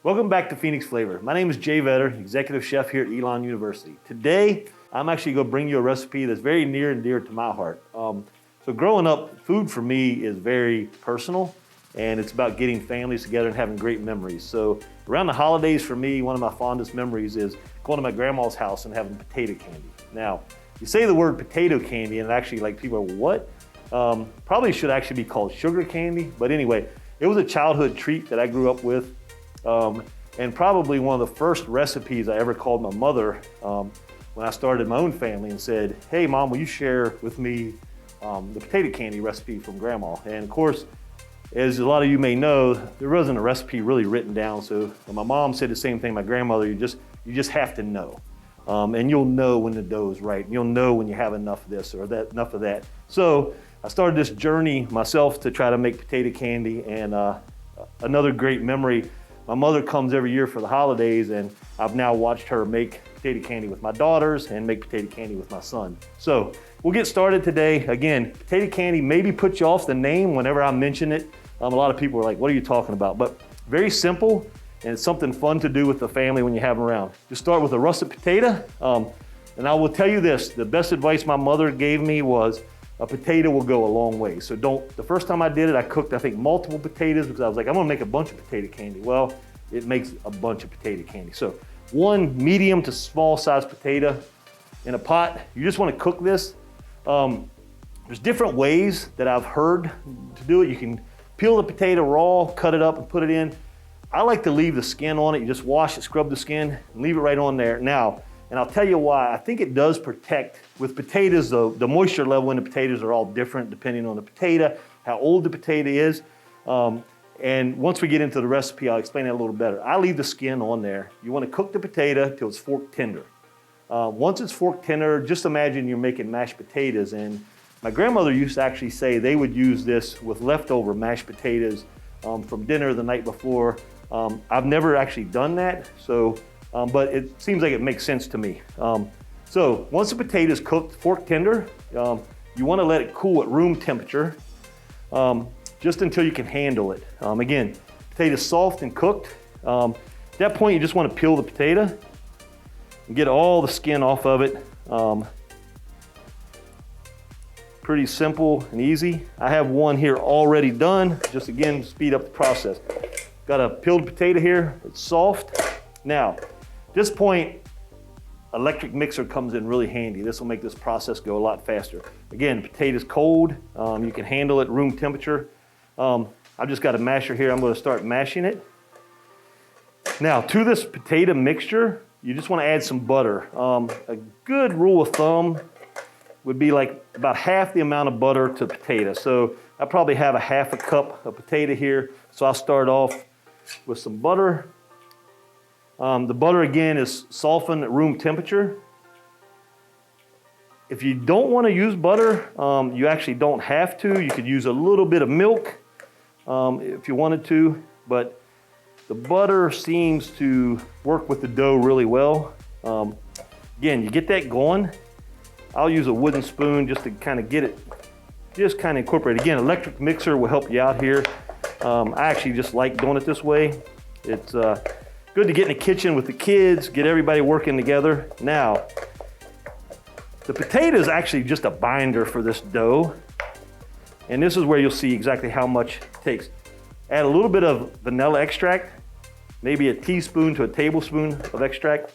Welcome back to Phoenix Flavor. My name is Jay Vetter, Executive Chef here at Elon University. Today, I'm actually going to bring you a recipe that's very near and dear to my heart. So growing up, food for me is very personal, and it's about getting families together and having great memories. So around the holidays for me, one of my fondest memories is going to my grandma's house and having potato candy. Now, you say the word potato candy and actually like people are, what? Probably should actually be called sugar candy, but anyway, it was a childhood treat that I grew up with. And probably one of the first recipes I ever called my mother when I started my own family and said, hey Mom, will you share with me the potato candy recipe from Grandma? And of course, as a lot of you may know, there wasn't a recipe really written down. So my mom said the same thing, my grandmother, you just have to know. And you'll know when the dough is right. And you'll know when you have enough of this or that, enough of that. So I started this journey myself to try to make potato candy. And another great memory, my mother comes every year for the holidays, and I've now watched her make potato candy with my daughters and make potato candy with my son. So we'll get started today. Again, potato candy maybe puts you off the name whenever I mention it. A lot of people are like, what are you talking about? But very simple, and it's something fun to do with the family when you have them around. Just start with a russet potato. And I will tell you this, the best advice my mother gave me was a potato will go a long way. So the first time I did it, I cooked, I think, multiple potatoes because I was like, I'm gonna make a bunch of potato candy. Well, it makes a bunch of potato candy. So one medium to small size potato in a pot. You just wanna cook this. There's different ways that I've heard to do it. You can peel the potato raw, cut it up and put it in. I like to leave the skin on it. You just wash it, scrub the skin, and leave it right on there. Now, and I'll tell you why. I think it does protect, with potatoes though, the moisture level in the potatoes are all different depending on the potato, how old the potato is. And once we get into the recipe, I'll explain that a little better. I leave the skin on there. You wanna cook the potato till it's fork tender. Once it's fork tender, just imagine you're making mashed potatoes. And my grandmother used to actually say they would use this with leftover mashed potatoes from dinner the night before. I've never actually done that, so. But it seems like it makes sense to me. So once the potato is cooked, fork tender, you want to let it cool at room temperature just until you can handle it. Again, potato is soft and cooked. At that point, you just want to peel the potato and get all the skin off of it. Pretty simple and easy. I have one here already done, just again, speed up the process. Got a peeled potato here, it's soft. Now, at this point, electric mixer comes in really handy. This will make this process go a lot faster. Again, potato's cold. You can handle it room temperature. I've just got a masher here. I'm going to start mashing it. Now, to this potato mixture, you just want to add some butter. A good rule of thumb would be like about half the amount of butter to potato. So I probably have a half a cup of potato here. So I'll start off with some butter. The butter again is softened at room temperature. If you don't want to use butter, you actually don't have to. You could use a little bit of milk if you wanted to, but the butter seems to work with the dough really well. Again, you get that going. I'll use a wooden spoon just to kind of get it, just kind of incorporate. Again, electric mixer will help you out here. I actually just like doing it this way. It's good to get in the kitchen with the kids, get everybody working together. Now, the potato is actually just a binder for this dough. And this is where you'll see exactly how much it takes. Add a little bit of vanilla extract, maybe a teaspoon to a tablespoon of extract.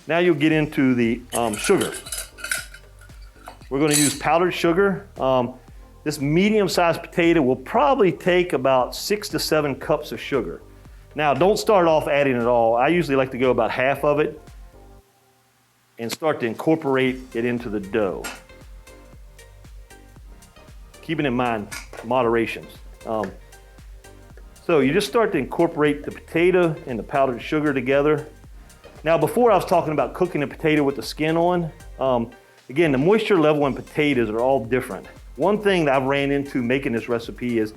Now you'll get into the sugar. We're gonna use powdered sugar. This medium-sized potato will probably take about 6 to 7 cups of sugar. Now, don't start off adding it all. I usually like to go about half of it and start to incorporate it into the dough. Keeping in mind moderations. So you just start to incorporate the potato and the powdered sugar together. Now, before I was talking about cooking the potato with the skin on. Again, the moisture level in potatoes are all different. One thing that I've ran into making this recipe is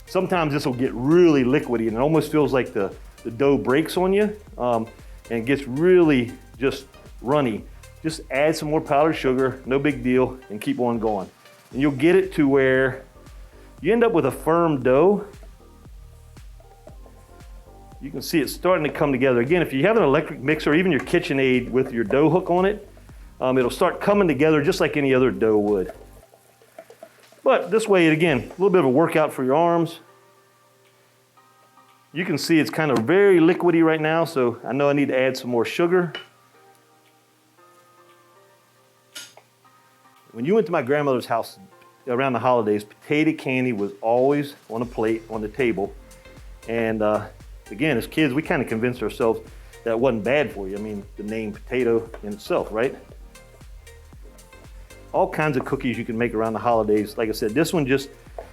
sometimes this will get really liquidy and it almost feels like the dough breaks on you and it gets really just runny. Just add some more powdered sugar, no big deal, and keep on going. And you'll get it to where you end up with a firm dough. You can see it's starting to come together. Again, if you have an electric mixer, or even your KitchenAid with your dough hook on it, it'll start coming together just like any other dough would. But this way, again, a little bit of a workout for your arms. You can see it's kind of very liquidy right now, so I know I need to add some more sugar. When you went to my grandmother's house around the holidays, potato candy was always on a plate, on the table. And again, as kids, we kind of convinced ourselves that it wasn't bad for you. I mean, the name potato in itself, right? All kinds of cookies you can make around the holidays. Like I said, this one just,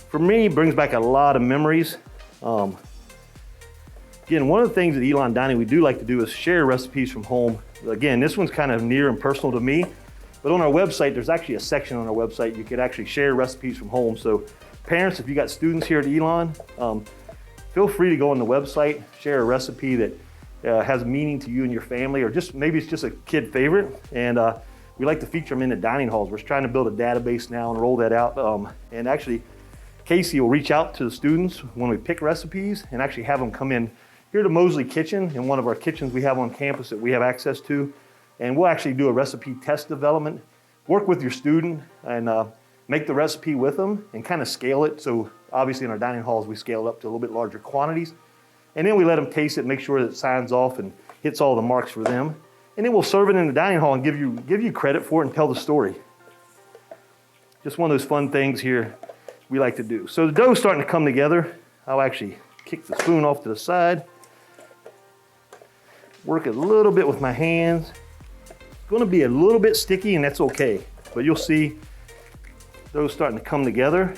for me, brings back a lot of memories. Again, one of the things at Elon Dining we do like to do is share recipes from home. Again, this one's kind of near and personal to me, but on our website, there's actually a section on our website you could actually share recipes from home. So parents, if you got students here at Elon, feel free to go on the website, share a recipe that has meaning to you and your family, or just maybe it's just a kid favorite. And we like to feature them in the dining halls. We're trying to build a database now and roll that out. And actually, Casey will reach out to the students when we pick recipes and actually have them come in here to Mosley Kitchen, in one of our kitchens we have on campus that we have access to. And we'll actually do a recipe test development, work with your student and make the recipe with them and kind of scale it. So obviously in our dining halls, we scale it up to a little bit larger quantities. And then we let them taste it, make sure that it signs off and hits all the marks for them. And then we'll serve it in the dining hall and give you credit for it and tell the story. Just one of those fun things here we like to do. So the dough's starting to come together. I'll actually kick the spoon off to the side. Work it a little bit with my hands. It's going to be a little bit sticky, and that's okay. But you'll see those starting to come together.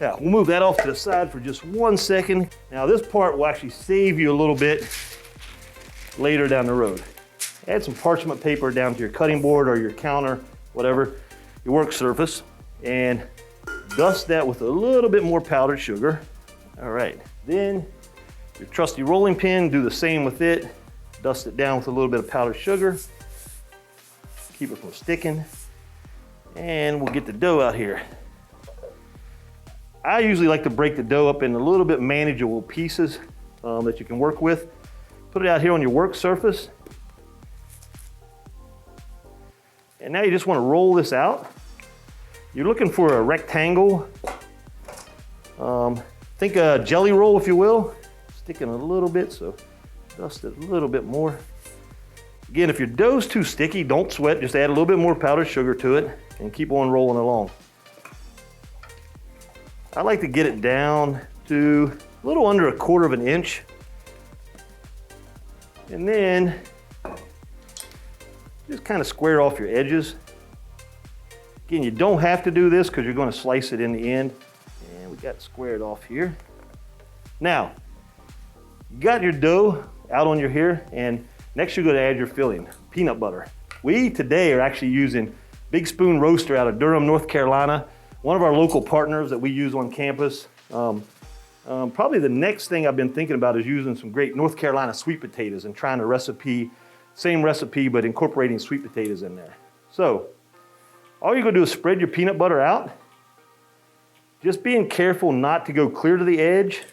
Now, we'll move that off to the side for just 1 second. Now, this part will actually save you a little bit later down the road. Add some parchment paper down to your cutting board or your counter, whatever, your work surface, and dust that with a little bit more powdered sugar. All right, then your trusty rolling pin, do the same with it. Dust it down with a little bit of powdered sugar. Keep it from sticking. And we'll get the dough out here. I usually like to break the dough up in a little bit manageable pieces that you can work with. Put it out here on your work surface. And now you just want to roll this out. You're looking for a rectangle. Think a jelly roll, if you will. Sticking a little bit, so dust it a little bit more. Again, if your dough's too sticky, don't sweat. Just add a little bit more powdered sugar to it and keep on rolling along. I like to get it down to a little under 1/4 inch. And then just kind of square off your edges. Again, you don't have to do this because you're going to slice it in the end. And we got it squared off here. Now, you got your dough out on your here, and next you're going to add your filling, peanut butter. We today are actually using Big Spoon Roaster out of Durham, North Carolina, one of our local partners that we use on campus. Probably the next thing I've been thinking about is using some great North Carolina sweet potatoes and trying to same recipe, but incorporating sweet potatoes in there. So, all you're gonna do is spread your peanut butter out. Just being careful not to go clear to the edge.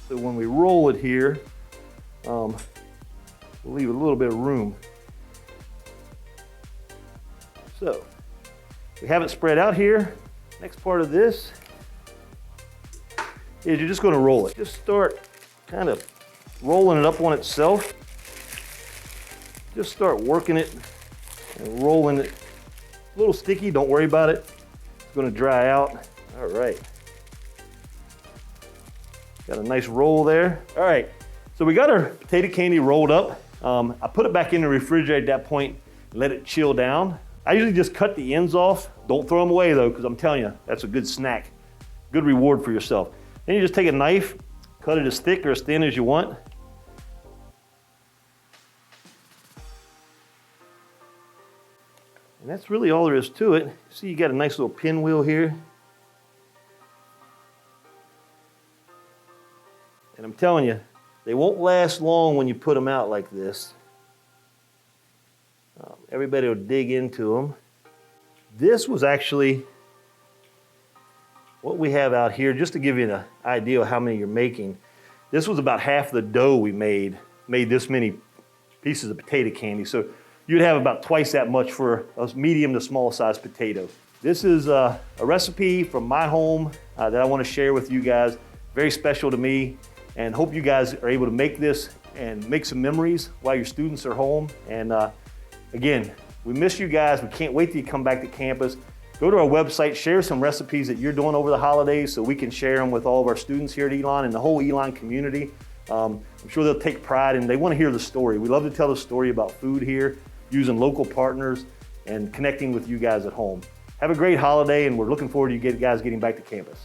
So when we roll it here, we'll leave a little bit of room. So, we have it spread out here. Next part of this is you're just gonna roll it. Just start kind of rolling it up on itself. Just start working it and rolling it. A little sticky, don't worry about it. It's gonna dry out. All right. Got a nice roll there. All right, so we got our potato candy rolled up. I put it back in the refrigerator at that point, let it chill down. I usually just cut the ends off. Don't throw them away though, because I'm telling you, that's a good snack. Good reward for yourself. Then you just take a knife, cut it as thick or as thin as you want. And that's really all there is to it. See, you got a nice little pinwheel here. And I'm telling you, they won't last long when you put them out like this. Everybody will dig into them. This was actually what we have out here, just to give you an idea of how many you're making. This was about half the dough we made this many pieces of potato candy. So you'd have about twice that much for a medium to small size potato. This is a recipe from my home that I want to share with you guys. Very special to me, and hope you guys are able to make this and make some memories while your students are home. And again, we miss you guys. We can't wait till you come back to campus. Go to our website, share some recipes that you're doing over the holidays so we can share them with all of our students here at Elon and the whole Elon community. I'm sure they'll take pride and they want to hear the story. We love to tell the story about food here, using local partners and connecting with you guys at home. Have a great holiday, and we're looking forward to you guys getting back to campus.